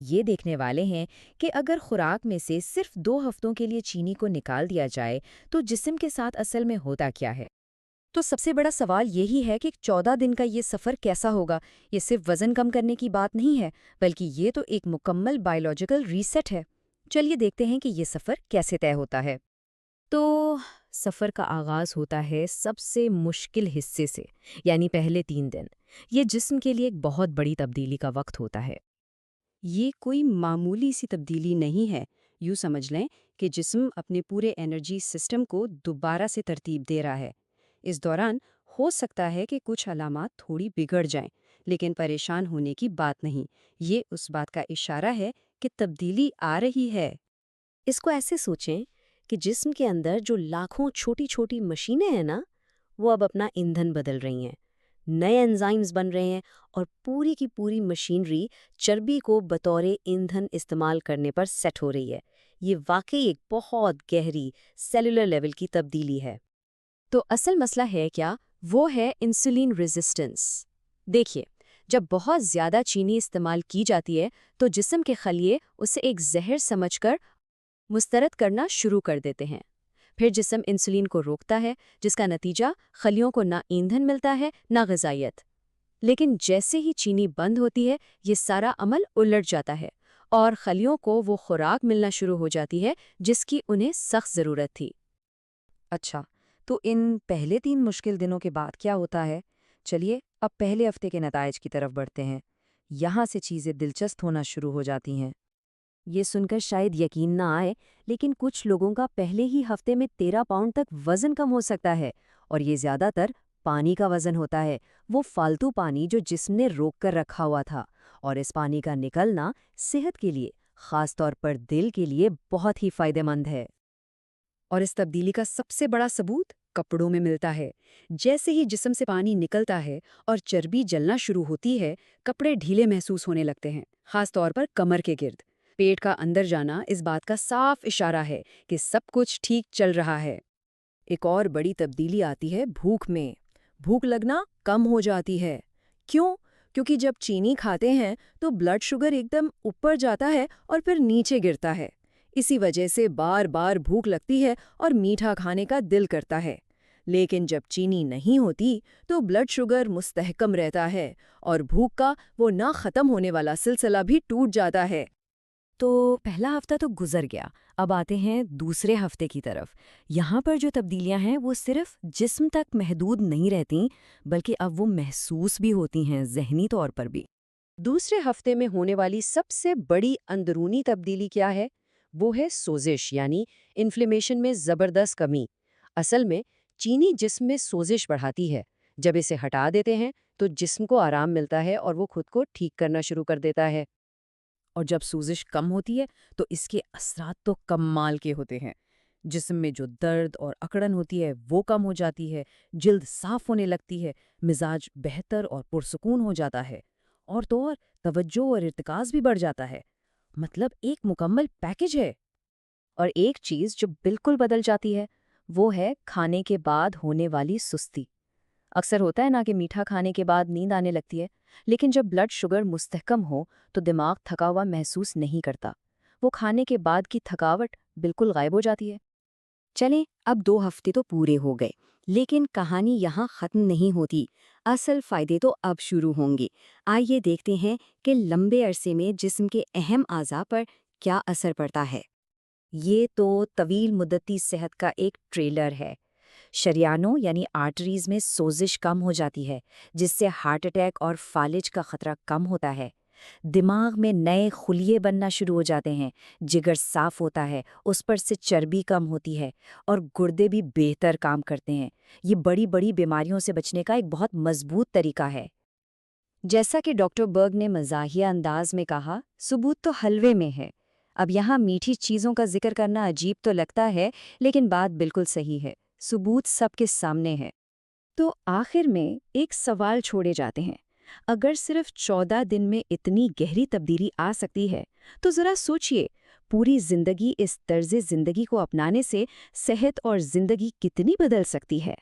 یہ دیکھنے والے ہیں کہ اگر خوراک میں سے صرف 2 ہفتوں کے لیے چینی کو نکال دیا جائے تو جسم کے ساتھ اصل میں ہوتا کیا ہے۔ تو سب سے بڑا سوال یہی ہے کہ 14 دن کا یہ سفر کیسا ہوگا؟ یہ صرف وزن کم کرنے کی بات نہیں ہے، بلکہ یہ تو ایک مکمل بائیولوجیکل ریسیٹ ہے۔ چلیے دیکھتے ہیں کہ یہ سفر کیسے طے ہوتا ہے۔ تو سفر کا آغاز ہوتا ہے سب سے مشکل حصے سے، یعنی پہلے 3 دن۔ یہ جسم کے لیے ایک بہت بڑی تبدیلی کا وقت ہوتا ہے۔ یہ کوئی معمولی سی تبدیلی نہیں ہے۔ یوں سمجھ لیں کہ جسم اپنے پورے انرجی سسٹم کو دوبارہ سے ترتیب دے رہا ہے۔ اس دوران ہو سکتا ہے کہ کچھ علامات تھوڑی بگڑ جائیں، لیکن پریشان ہونے کی بات نہیں۔ یہ اس بات کا اشارہ ہے کہ تبدیلی آ رہی ہے۔ اس کو ایسے سوچیں کہ جسم کے اندر جو لاکھوں چھوٹی چھوٹی مشینیں ہیں نا، وہ اب اپنا ایندھن بدل رہی ہیں، نئے انزائمز بن رہے ہیں، اور پوری کی پوری مشینری چربی کو بطور ایندھن استعمال کرنے پر سیٹ ہو رہی ہے۔ یہ واقعی ایک بہت گہری سیلولر لیول کی تبدیلی ہے۔ تو اصل مسئلہ ہے کیا؟ وہ ہے انسولین ریزسٹنس۔ دیکھیے، جب بہت زیادہ چینی استعمال کی جاتی ہے تو جسم کے خلیے اسے ایک زہر سمجھ کر مسترد کرنا شروع کر دیتے ہیں۔ پھر جسم انسولین کو روکتا ہے، جس کا نتیجہ خلیوں کو نہ ایندھن ملتا ہے نہ غذائیت۔ لیکن جیسے ہی چینی بند ہوتی ہے، یہ سارا عمل الٹ جاتا ہے اور خلیوں کو وہ خوراک ملنا شروع ہو جاتی ہے جس کی انہیں سخت ضرورت تھی۔ اچھا، تو ان پہلے 3 مشکل دنوں کے بعد کیا ہوتا ہے؟ چلیے اب پہلے ہفتے کے نتائج کی طرف بڑھتے ہیں۔ یہاں سے چیزیں دلچسپ ہونا شروع ہو جاتی ہیں۔ یہ سن کر شاید یقین نہ آئے، لیکن کچھ لوگوں کا پہلے ہی ہفتے میں 13 پاؤنڈ تک وزن کم ہو سکتا ہے، اور یہ زیادہ تر پانی کا وزن ہوتا ہے، وہ فالتو پانی جو جسم نے روک کر رکھا ہوا تھا۔ اور اس پانی کا نکلنا صحت کے لیے، خاص طور پر دل کے لیے بہت ہی فائدہ مند ہے۔ اور اس تبدیلی کا سب سے بڑا ثبوت کپڑوں میں ملتا ہے۔ جیسے ہی جسم سے پانی نکلتا ہے اور چربی جلنا شروع ہوتی ہے، کپڑے ڈھیلے محسوس ہونے لگتے ہیں، خاص طور پر کمر کے گرد۔ پیٹ کا اندر جانا اس بات کا صاف اشارہ ہے کہ سب کچھ ٹھیک چل رہا ہے۔ ایک اور بڑی تبدیلی آتی ہے بھوک میں۔ بھوک لگنا کم ہو جاتی ہے۔ کیوں؟ کیونکہ جب چینی کھاتے ہیں تو بلڈ شوگر ایک دم اوپر جاتا ہے اور پھر نیچے گرتا ہے۔ اسی وجہ سے بار بار بھوک لگتی ہے اور میٹھا کھانے کا دل کرتا ہے۔ لیکن جب چینی نہیں ہوتی تو بلڈ شوگر مستحکم رہتا ہے اور بھوک کا وہ نہ ختم ہونے والا سلسلہ بھی ٹوٹ جاتا ہے۔ تو پہلا ہفتہ تو گزر گیا، اب آتے ہیں دوسرے ہفتے کی طرف۔ یہاں پر جو تبدیلیاں ہیں وہ صرف جسم تک محدود نہیں رہتیں، بلکہ اب وہ محسوس بھی ہوتی ہیں، ذہنی طور پر بھی۔ دوسرے ہفتے میں ہونے والی سب سے بڑی اندرونی تبدیلی کیا ہے؟ وہ ہے سوزش، یعنی انفلیمیشن میں زبردست کمی۔ اصل میں چینی جسم میں سوزش بڑھاتی ہے۔ جب اسے ہٹا دیتے ہیں تو جسم کو آرام ملتا ہے اور وہ خود کو ٹھیک کرنا شروع کر دیتا ہے۔ اور جب سوزش کم ہوتی ہے تو اس کے اثرات تو کمال کے ہوتے ہیں۔ جسم میں جو درد اور اکڑن ہوتی ہے وہ کم ہو جاتی ہے، جلد صاف ہونے لگتی ہے، مزاج بہتر اور پرسکون ہو جاتا ہے، اور تو اور توجہ اور ارتکاز بھی بڑھ جاتا ہے۔ مطلب ایک مکمل پیکج ہے۔ اور ایک چیز جو بالکل بدل جاتی ہے وہ ہے کھانے کے بعد ہونے والی سستی۔ اکثر ہوتا ہے نا کہ میٹھا کھانے کے بعد نیند آنے لگتی ہے، لیکن جب بلڈ شوگر مستحکم ہو تو دماغ تھکا ہوا محسوس نہیں کرتا۔ وہ کھانے کے بعد کی تھکاوٹ بالکل غائب ہو جاتی ہے۔ چلیں، اب 2 ہفتے تو پورے ہو گئے، لیکن کہانی یہاں ختم نہیں ہوتی۔ اصل فائدے تو اب شروع ہوں گے۔ آئیے دیکھتے ہیں کہ لمبے عرصے میں جسم کے اہم اعضاء پر کیا اثر پڑتا ہے۔ یہ تو طویل مدتی صحت کا ایک ٹریلر ہے۔ شریانوں یعنی آرٹریز میں سوزش کم ہو جاتی ہے، جس سے ہارٹ اٹیک اور فالج کا خطرہ کم ہوتا ہے۔ دماغ میں نئے خلیے بننا شروع ہو جاتے ہیں، جگر صاف ہوتا ہے، اس پر سے چربی کم ہوتی ہے، اور گردے بھی بہتر کام کرتے ہیں۔ یہ بڑی بڑی بیماریوں سے بچنے کا ایک بہت مضبوط طریقہ ہے۔ جیسا کہ ڈاکٹر برگ نے مزاحیہ انداز میں کہا، ثبوت تو حلوے میں ہے۔ اب یہاں میٹھی چیزوں کا ذکر کرنا عجیب تو لگتا ہے، لیکن بات بالکل صحیح ہے۔ ثبوت سب کے سامنے ہے۔ تو آخر میں ایک سوال چھوڑے جاتے ہیں۔ اگر صرف 14 دن میں اتنی گہری تبدیلی آ سکتی ہے تو ذرا سوچئے، پوری زندگی اس طرز زندگی کو اپنانے سے صحت اور زندگی کتنی بدل سکتی ہے۔